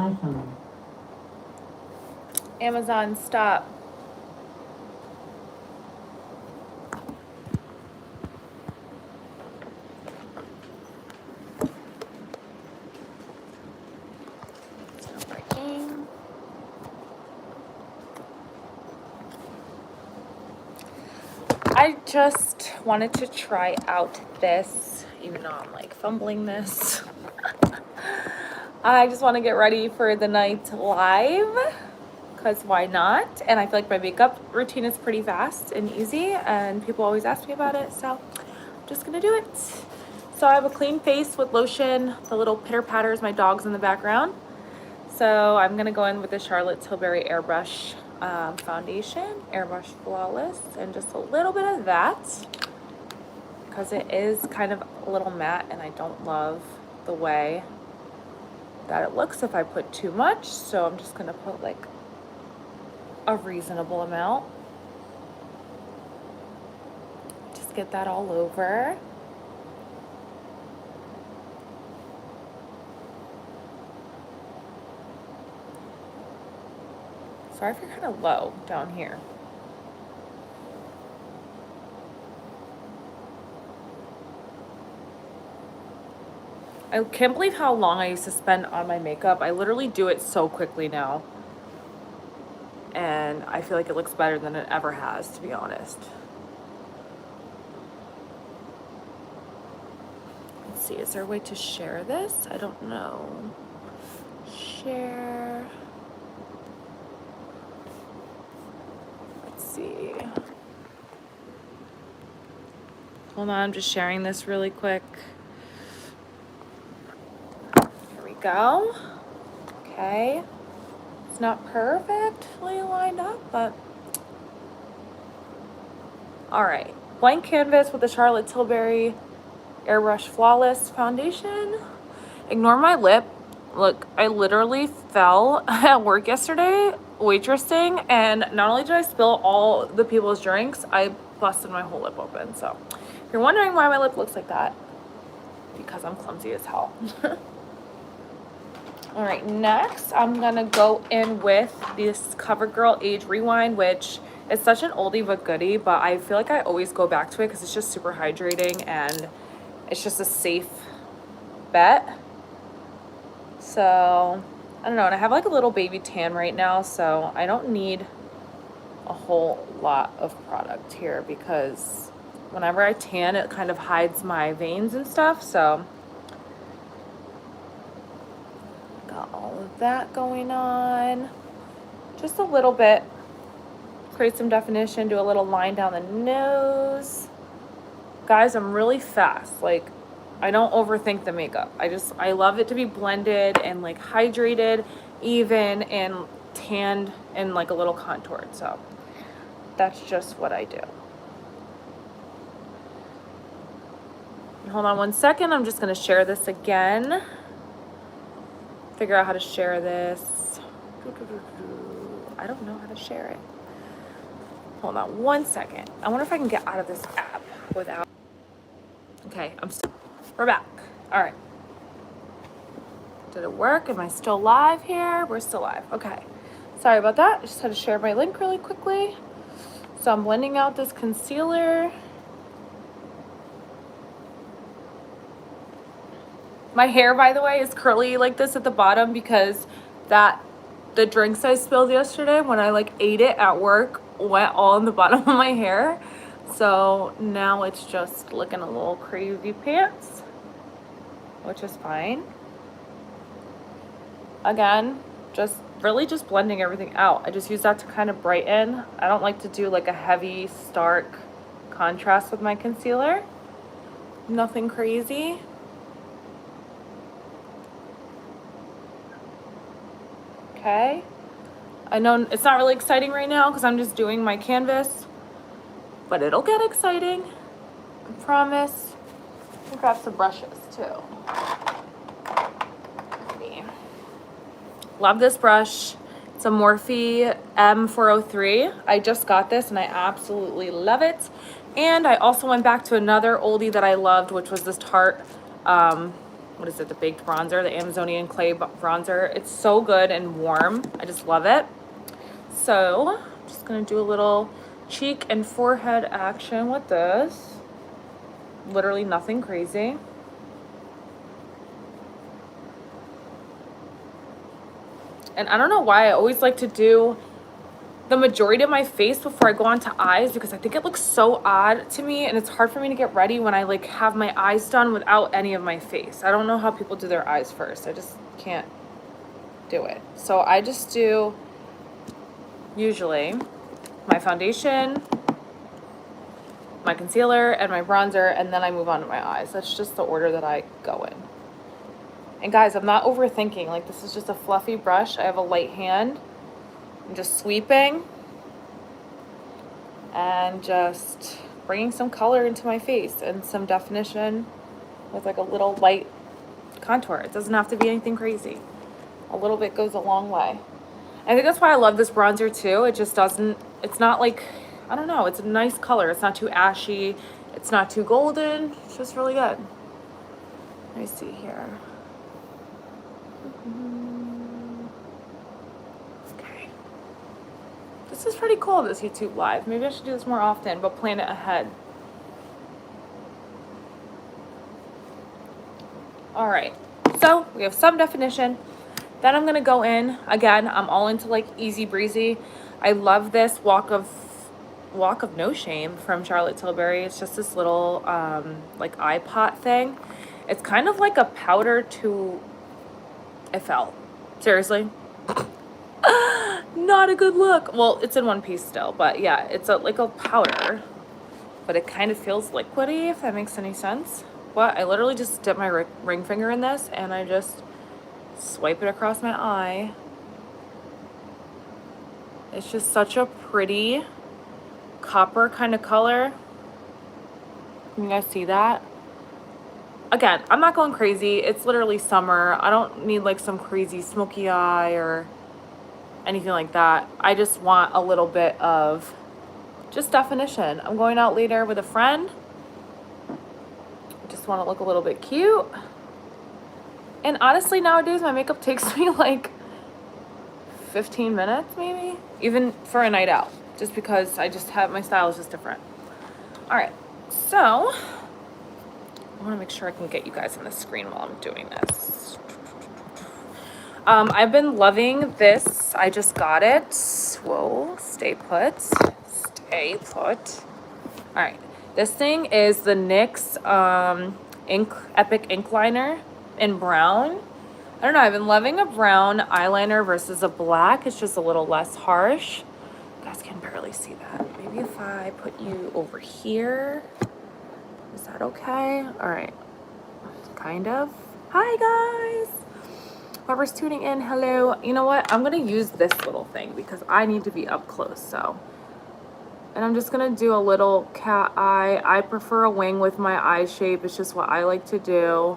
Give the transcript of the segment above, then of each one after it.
iPhone. Amazon, stop. It's not breaking. I just wanted to try out this, even though I'm like fumbling this. I just want to get ready for the night live, because why not? And I feel like my makeup routine is pretty fast and easy, and people always ask me about it, so I'm just gonna do it. So I have a clean face with lotion, the little pitter patters, my dog's in the background. So I'm gonna go in with the Charlotte Tilbury Airbrush foundation, Airbrush Flawless, and just a little bit of that, because it is kind of a little matte and I don't love the way that it looks if I put too much. So I'm just gonna put like a reasonable amount. Just get that all over. Sorry if you're kind of low down here. I can't believe how long I used to spend on my makeup. I literally do it so quickly now. And I feel like it looks better than it ever has, to be honest. Let's see, is there a way to share this? I don't know. Share. Let's see. Hold on, I'm just sharing this really quick. Here we go. Okay. It's not perfectly lined up, but all right. Blank canvas with the Charlotte Tilbury Airbrush Flawless foundation. Ignore my lip. Look, I literally fell at work yesterday waitressing, and not only did I spill all the people's drinks, I busted my whole lip open. So if you're wondering why my lip looks like that, because I'm clumsy as hell. All right, next I'm gonna go in with this CoverGirl Age Rewind, which is such an oldie but goodie, but I feel like I always go back to it because it's just super hydrating and it's just a safe bet. So I don't know, and I have like a little baby tan right now, so I don't need a whole lot of product here because whenever I tan, it kind of hides my veins and stuff. So got all of that going on. Just a little bit. Create some definition, do a little line down the nose. Guys, I'm really fast. Like, I don't overthink the makeup. I love it to be blended and like hydrated, even, and tanned and like a little contoured. So that's just what I do. Hold on one second. I'm just gonna share this again. Figure out how to share this. I don't know how to share it. Hold on one second. I wonder if I can get out of this app without. Okay, we're back. All right. Did it work? Am I still live here? We're still live. Okay. Sorry about that. I just had to share my link really quickly. So I'm blending out this concealer. My hair, by the way, is curly like this at the bottom because the drinks I spilled yesterday when I like ate it at work went all in the bottom of my hair. So now it's just looking a little crazy pants, which is fine. Again, just really just blending everything out. I just use that to kind of brighten. I don't like to do like a heavy, stark contrast with my concealer. Nothing crazy. Okay. I know it's not really exciting right now because I'm just doing my canvas, but it'll get exciting. I promise. I'll grab some brushes too. Love this brush. It's a Morphe M403. I just got this and I absolutely love it. And I also went back to another oldie that I loved, which was this Tarte what is it, the baked bronzer, the Amazonian clay bronzer. It's so good and warm. I just love it. So I'm just gonna do a little cheek and forehead action with this. Literally nothing crazy. And I don't know why I always like to do the majority of my face before I go on to eyes, because I think it looks so odd to me and it's hard for me to get ready when I like have my eyes done without any of my face. I don't know how people do their eyes first. I just can't do it. So I just do usually my foundation, my concealer, and my bronzer, and then I move on to my eyes. That's just the order that I go in. And guys, I'm not overthinking. Like, this is just a fluffy brush. I have a light hand. I'm just sweeping and just bringing some color into my face and some definition with like a little light contour. It doesn't have to be anything crazy. A little bit goes a long way. I think that's why I love this bronzer too. It just doesn't, it's not like, I don't know, it's a nice color. It's not too ashy. It's not too golden. It's just really good. Let me see here. Okay. This is pretty cool, this YouTube Live. Maybe I should do this more often, but plan it ahead. All right, so we have some definition. Then I'm gonna go in, again, I'm all into like easy breezy. I love this Walk of No Shame from Charlotte Tilbury. It's just this little like eye pot thing. It's kind of like a powder to, it felt, seriously. Not a good look. Well, it's in one piece still, but yeah, it's like a powder, but it kind of feels liquidy, if that makes any sense. But I literally just dip my ring finger in this and I just swipe it across my eye. It's just such a pretty copper kind of color. Can you guys see that? Again, I'm not going crazy. It's literally summer. I don't need like some crazy smoky eye or anything like that. I just want a little bit of just definition. I'm going out later with a friend. Just want to look a little bit cute. And honestly, nowadays my makeup takes me like 15 minutes maybe, even for a night out, just because I just have, my style is just different. All right, so I want to make sure I can get you guys on the screen while I'm doing this. I've been loving this. I just got it. Whoa, stay put. Stay put. All right, this thing is the NYX Epic Ink Liner in brown. I don't know, I've been loving a brown eyeliner versus a black. It's just a little less harsh. You guys can barely see that. Maybe if I put you over here. Is that okay? All right, kind of. Hi guys. Whoever's tuning in, hello. You know what? I'm gonna use this little thing because I need to be up close, so. And I'm just gonna do a little cat eye. I prefer a wing with my eye shape. It's just what I like to do.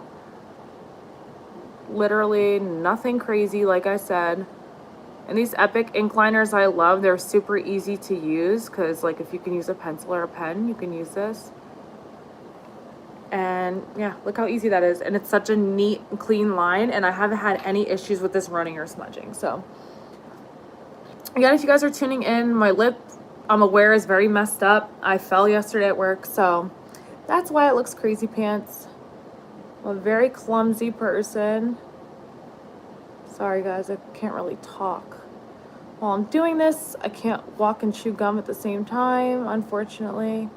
Literally nothing crazy, like I said. And these Epic ink liners I love. They're super easy to use because like if you can use a pencil or a pen, you can use this. And yeah, look how easy that is. And it's such a neat, clean line. And I haven't had any issues with this running or smudging. So again, if you guys are tuning in, my lip, I'm aware, is very messed up. I fell yesterday at work. So that's why it looks crazy pants. I'm a very clumsy person. Sorry guys, I can't really talk. While I'm doing this, I can't walk and chew gum at the same time, unfortunately.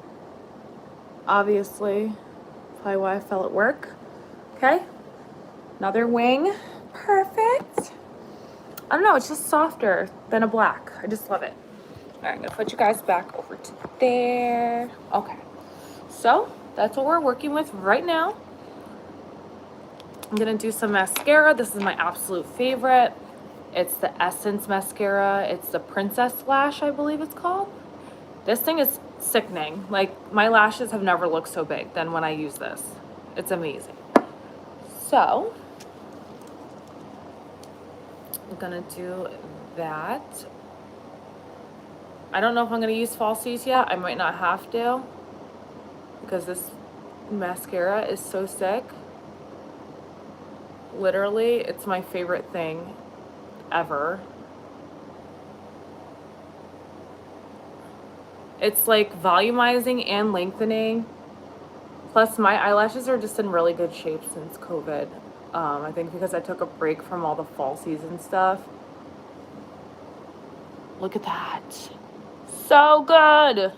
Obviously. Probably why I fell at work. Okay, another wing. Perfect. I don't know, it's just softer than a black. I just love it. All right, I'm gonna put you guys back over to there. Okay, so that's what we're working with right now. I'm gonna do some mascara. This is my absolute favorite. It's the Essence mascara. It's the Princess Lash, I believe it's called. This thing is sickening. Like, my lashes have never looked so big than when I use this. It's amazing. So I'm gonna do that. I don't know if I'm gonna use falsies yet. I might not have to because this mascara is so sick. literally, it's my favorite thing ever. It's like volumizing and lengthening. Plus, my eyelashes are just in really good shape since COVID. I think because I took a break from all the fall season stuff. Look at that. So good.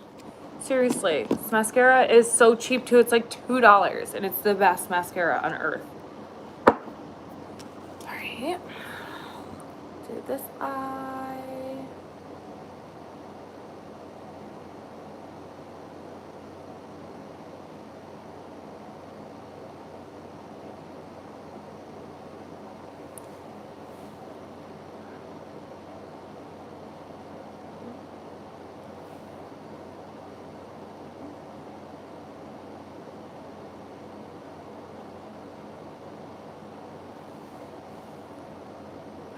Seriously, this mascara is so cheap too. It's like $2 and it's the best mascara on earth. All right. Do this eye.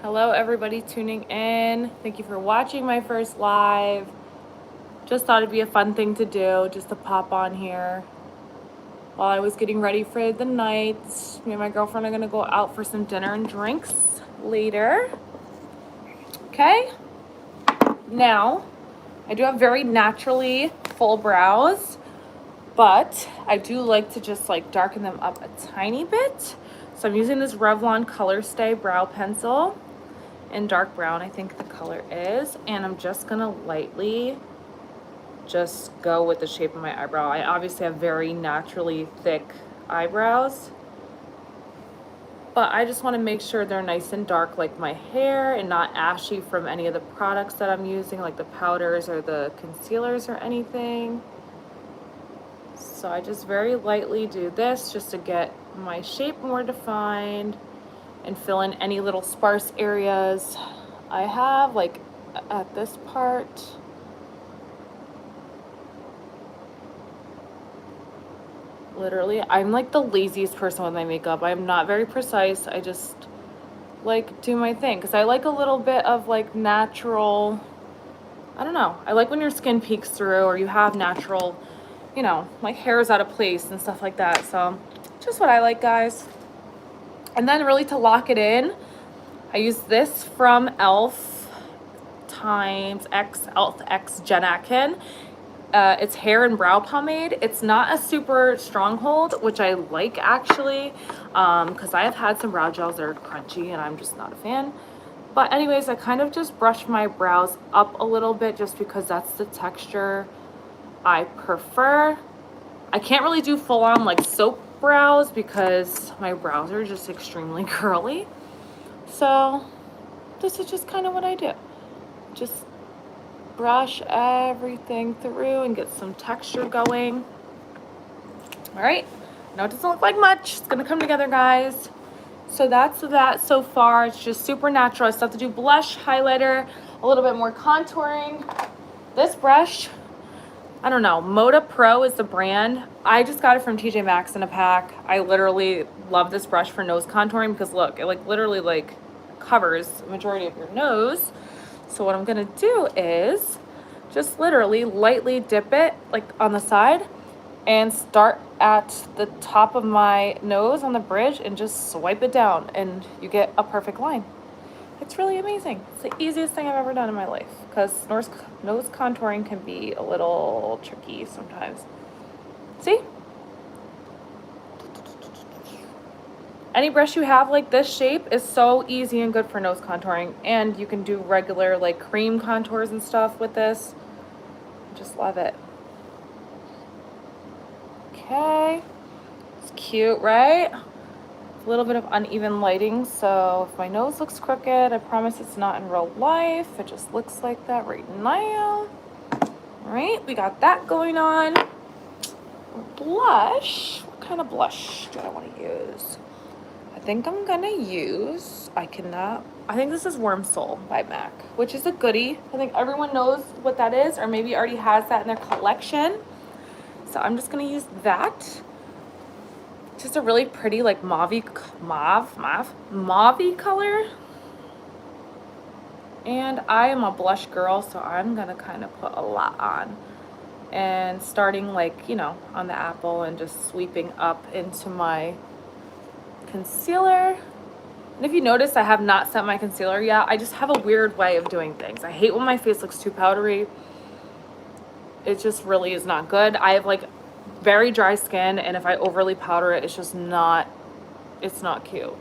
Hello, everybody tuning in. Thank you for watching my first live. Just thought it'd be a fun thing to do, just to pop on here while I was getting ready for the night. Me and my girlfriend are gonna go out for some dinner and drinks later. Okay? Now, I do have very naturally full brows, but I do like to just like darken them up a tiny bit. So I'm using this Revlon Color Stay Brow Pencil in dark brown, I think the color is, and I'm just gonna lightly just go with the shape of my eyebrow. I obviously have very naturally thick eyebrows, but I just want to make sure they're nice and dark like my hair and not ashy from any of the products that I'm using, like the powders or the concealers or anything. So I just very lightly do this just to get my shape more defined and fill in any little sparse areas I have, like at this part. Literally, I'm like the laziest person with my makeup. I'm not very precise. I just like do my thing because I like a little bit of like natural, I don't know. I like when your skin peeks through or you have natural, you know, like hairs out of place and stuff like that. So just what I like, guys. And then really to lock it in, I use this from e.l.f. times e.l.f. X Gen Atkin. It's hair and brow pomade. It's not a super stronghold, which I like actually, because I have had some brow gels that are crunchy and I'm just not a fan. But anyways, I kind of just brush my brows up a little bit just because that's the texture I prefer. I can't really do full on like soap brows because my brows are just extremely curly. So this is just kind of what I do. Just brush everything through and get some texture going. All right, now it doesn't look like much. It's gonna come together, guys. So that's that so far. It's just super natural. I still have to do blush, highlighter, a little bit more contouring. This brush, I don't know, Moda Pro is the brand. I just got it from TJ Maxx in a pack. I literally love this brush for nose contouring because look, it like literally like covers the majority of your nose. So what I'm gonna do is just literally lightly dip it like on the side and start at the top of my nose on the bridge and just swipe it down and you get a perfect line. It's really amazing. It's the easiest thing I've ever done in my life because nose contouring can be a little tricky sometimes. See? Any brush you have like this shape is so easy and good for nose contouring, and you can do regular like cream contours and stuff with this. Just love it. Okay, it's cute, right? A little bit of uneven lighting, so if my nose looks crooked, I promise it's not in real life. It just looks like that right now. All right, we got that going on. Blush, what kind of blush do I want to use? I think I'm gonna use, I think this is Worm Soul by MAC, which is a goodie. I think everyone knows what that is, or maybe already has that in their collection. So I'm just gonna use that. Just a really pretty like mauve color. And I am a blush girl, so I'm gonna kind of put a lot on. And starting like, you know, on the apple and just sweeping up into my concealer. And if you notice, I have not set my concealer yet. I just have a weird way of doing things. I hate when my face looks too powdery. It just really is not good. I have like very dry skin, and if I overly powder it, it's just not, it's not cute.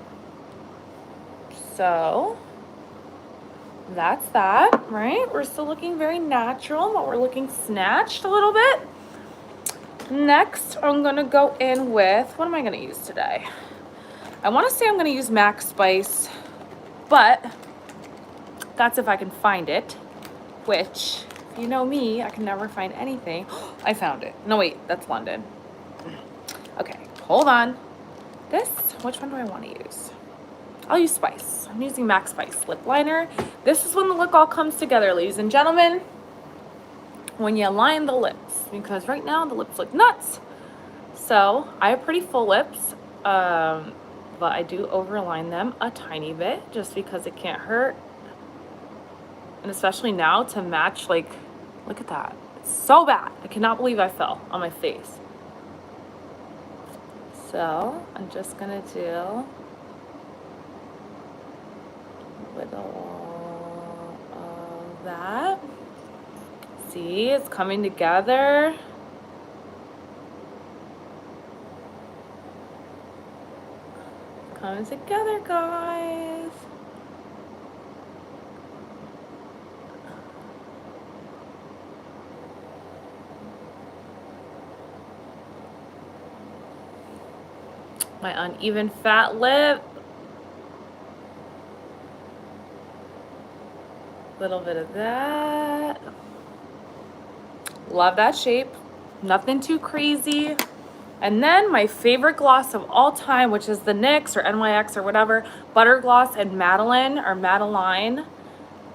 So that's that, right? We're still looking very natural, but we're looking snatched a little bit. Next, I'm gonna go in with, what am I gonna use today? I wanna say I'm gonna use MAC Spice, but that's if I can find it, which, if you know me, I can never find anything. I found it. No, wait, that's London. Okay, hold on. This, which one do I wanna use? I'll use Spice. I'm using MAC Spice lip liner. This is when the look all comes together, ladies and gentlemen. When you line the lips, because right now the lips look nuts. So I have pretty full lips, but I do overline them a tiny bit just because it can't hurt. And especially now to match, like, look at that. It's so bad. I cannot believe I fell on my face. So I'm just gonna do a little of that. See, it's coming together. Coming together, guys. My uneven fat lip. Little bit of that. Love that shape. Nothing too crazy. And then my favorite gloss of all time, which is the NYX or NYX or whatever, Butter Gloss and Madeline or Madeline.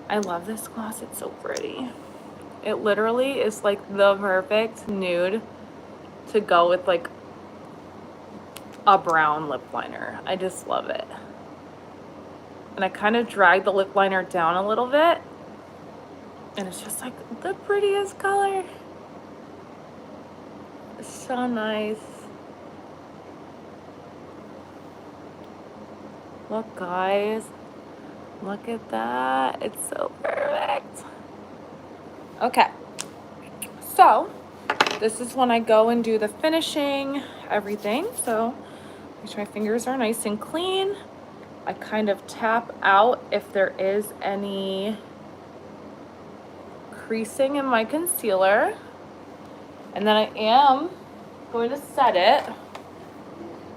I love this gloss. It's so pretty. It literally is like the perfect nude to go with like a brown lip liner. I just love it. And I kind of drag the lip liner down a little bit. And it's just like the prettiest color. It's so nice. Look, guys. Look at that. It's so perfect. Okay. So, this is when I go and do the finishing, everything. So, make sure my fingers are nice and clean. I kind of tap out if there is any creasing in my concealer. And then I am going to set it.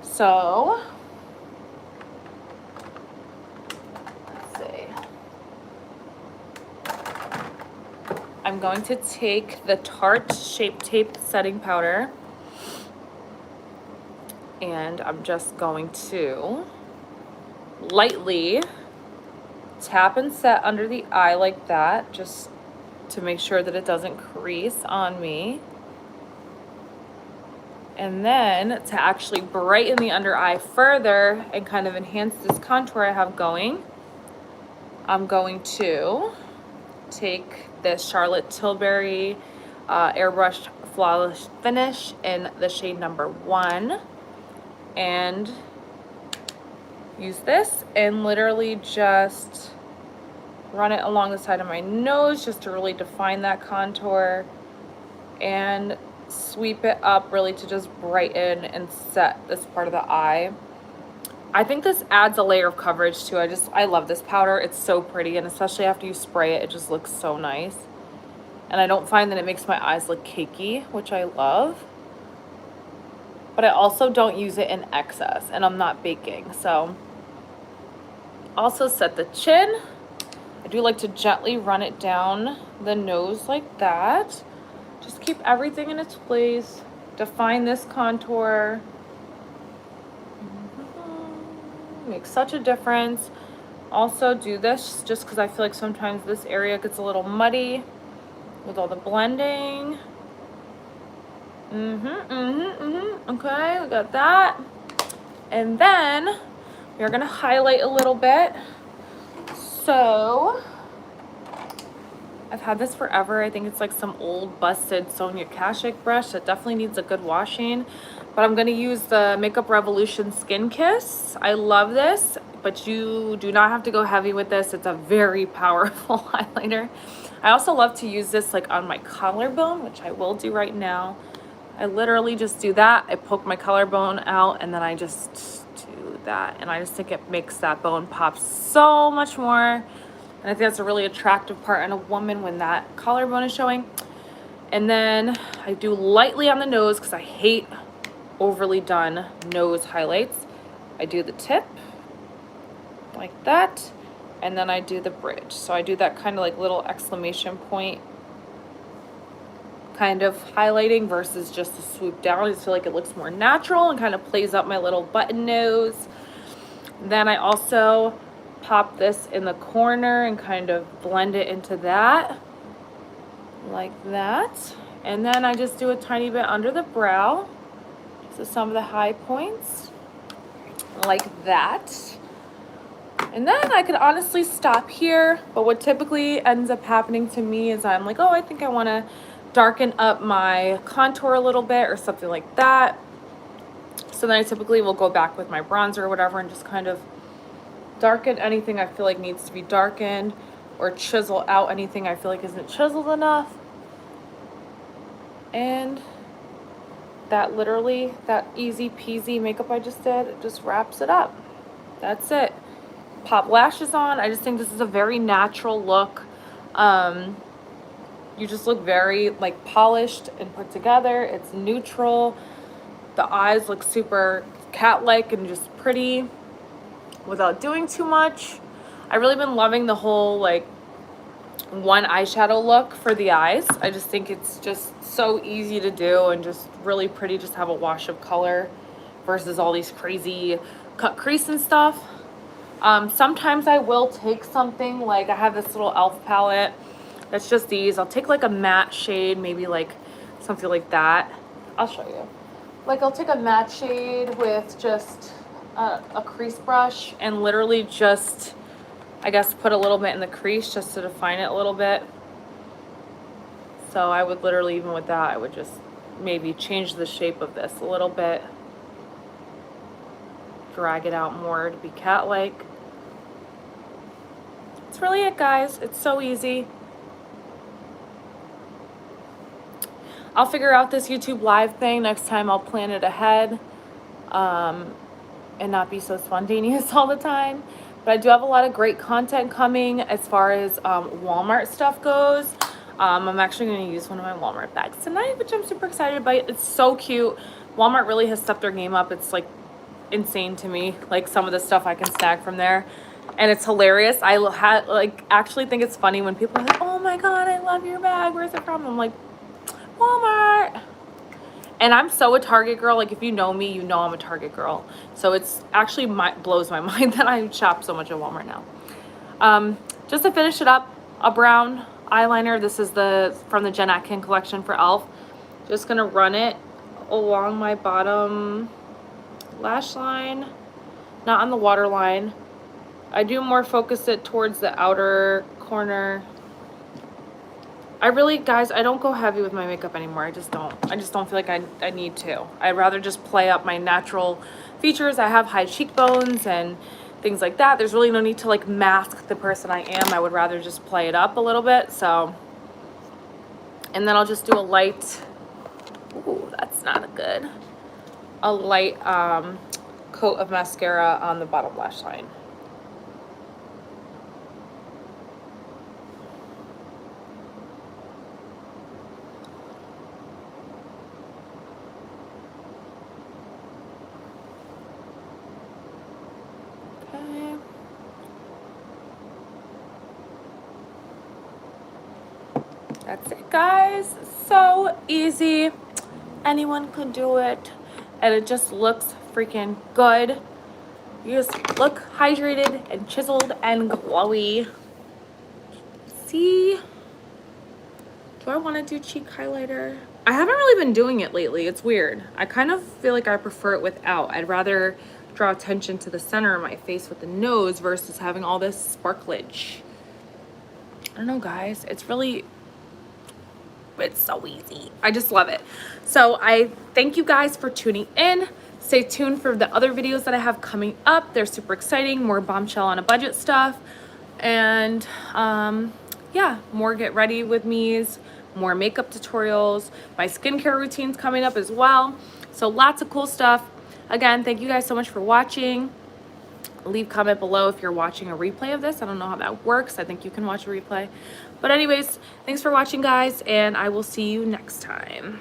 So, let's see. I'm going to take the Tarte Shape Tape setting powder, and I'm just going to lightly tap and set under the eye like that, just to make sure that it doesn't crease on me. And then to actually brighten the under eye further and kind of enhance this contour I have going, I'm going to take this Charlotte Tilbury Airbrushed Flawless Finish in the shade number 1 and use this and literally just run it along the side of my nose just to really define that contour and sweep it up really to just brighten and set this part of the eye. I think this adds a layer of coverage too. I love this powder. It's so pretty, and especially after you spray it, it just looks so nice. And I don't find that it makes my eyes look cakey, which I love. But I also don't use it in excess, and I'm not baking. So also set the chin. I do like to gently run it down the nose like that. Just keep everything in its place. Define this contour. Makes such a difference. Also do this just because I feel like sometimes this area gets a little muddy with all the blending. Okay, we got that. And then we're gonna highlight a little bit. So I've had this forever. I think it's like some old busted Sonia Kashuk brush that definitely needs a good washing. But I'm gonna use the Makeup Revolution Skin Kiss. I love this, but you do not have to go heavy with this. It's a very powerful highlighter. I also love to use this like on my collarbone, which I will do right now. I literally just do that. I poke my collarbone out and then I just do that. And I just think it makes that bone pop so much more. And I think that's a really attractive part in a woman when that collarbone is showing. And then I do lightly on the nose because I hate overly done nose highlights. I do the tip like that, and then I do the bridge. So I do that kind of like little exclamation point kind of highlighting versus just a swoop down. I just feel like it looks more natural and kind of plays up my little button nose. Then I also pop this in the corner and kind of blend it into that like that. And then I just do a tiny bit under the brow. So some of the high points like that. And then I could honestly stop here, but what typically ends up happening to me is I'm like, oh, I think I want to darken up my contour a little bit or something like that. So then I typically will go back with my bronzer or whatever and just kind of darken anything I feel like needs to be darkened or chisel out anything I feel like isn't chiseled enough. And that literally, that easy peasy makeup I just did, it just wraps it up. That's it. Pop lashes on. I just think this is a very natural look. You just look very like polished and put together. It's neutral. The eyes look super cat-like and just pretty without doing too much. I've really been loving the whole like one eyeshadow look for the eyes. I just think it's just so easy to do and just really pretty, just have a wash of color versus all these crazy cut crease and stuff. Sometimes I will take something like, I have this little e.l.f. palette that's just these. I'll take like a matte shade, maybe like something like that. I'll show you. Like I'll take a matte shade with just a crease brush and literally just, I guess, put a little bit in the crease just to define it a little bit. So I would literally, even with that, I would just maybe change the shape of this a little bit. Drag it out more to be cat-like. That's really it, guys. It's so easy. I'll figure out this YouTube live thing next time. I'll plan it ahead and not be so spontaneous all the time. But I do have a lot of great content coming as far as Walmart stuff goes. I'm actually going to use one of my Walmart bags tonight, which I'm super excited about. It's so cute. Walmart really has stepped their game up. It's like insane to me, like some of the stuff I can snag from there. And it's hilarious. I actually think it's funny when people are like, oh my God, I love your bag. Where's it from? I'm like, Walmart. And I'm so a Target girl. Like if you know me, you know I'm a Target girl. So it's actually blows my mind that I shop so much at Walmart now. Just to finish it up, a brown eyeliner. This is from the Jen Atkin collection for e.l.f. Just gonna run it along my bottom lash line, not on the waterline. I do more focus it towards the outer corner. I really, guys, I don't go heavy with my makeup anymore. I just don't feel like I need to. I'd rather just play up my natural features. I have high cheekbones and things like that. There's really no need to like mask the person I am. I would rather just play it up a little bit. So, and then I'll just do a light, ooh, that's not good. A light coat of mascara on the bottom lash line. Okay. That's it, guys. So easy. Anyone could do it. And it just looks freaking good. You just look hydrated and chiseled and glowy. See? Do I want to do cheek highlighter? I haven't really been doing it lately. It's weird. I kind of feel like I prefer it without. I'd rather draw attention to the center of my face with the nose versus having all this sparklage. I don't know, guys. It's really It's so easy. I just love it. So I thank you guys for tuning in. Stay tuned for the other videos that I have coming up. They're super exciting, more bombshell on a budget stuff. And yeah, more get ready with me's, more makeup tutorials, my skincare routines coming up as well. So lots of cool stuff. Again, thank you guys so much for watching. Leave comment below if you're watching a replay of this. I don't know how that works. I think you can watch a replay. But anyways, thanks for watching, guys, and I will see you next time.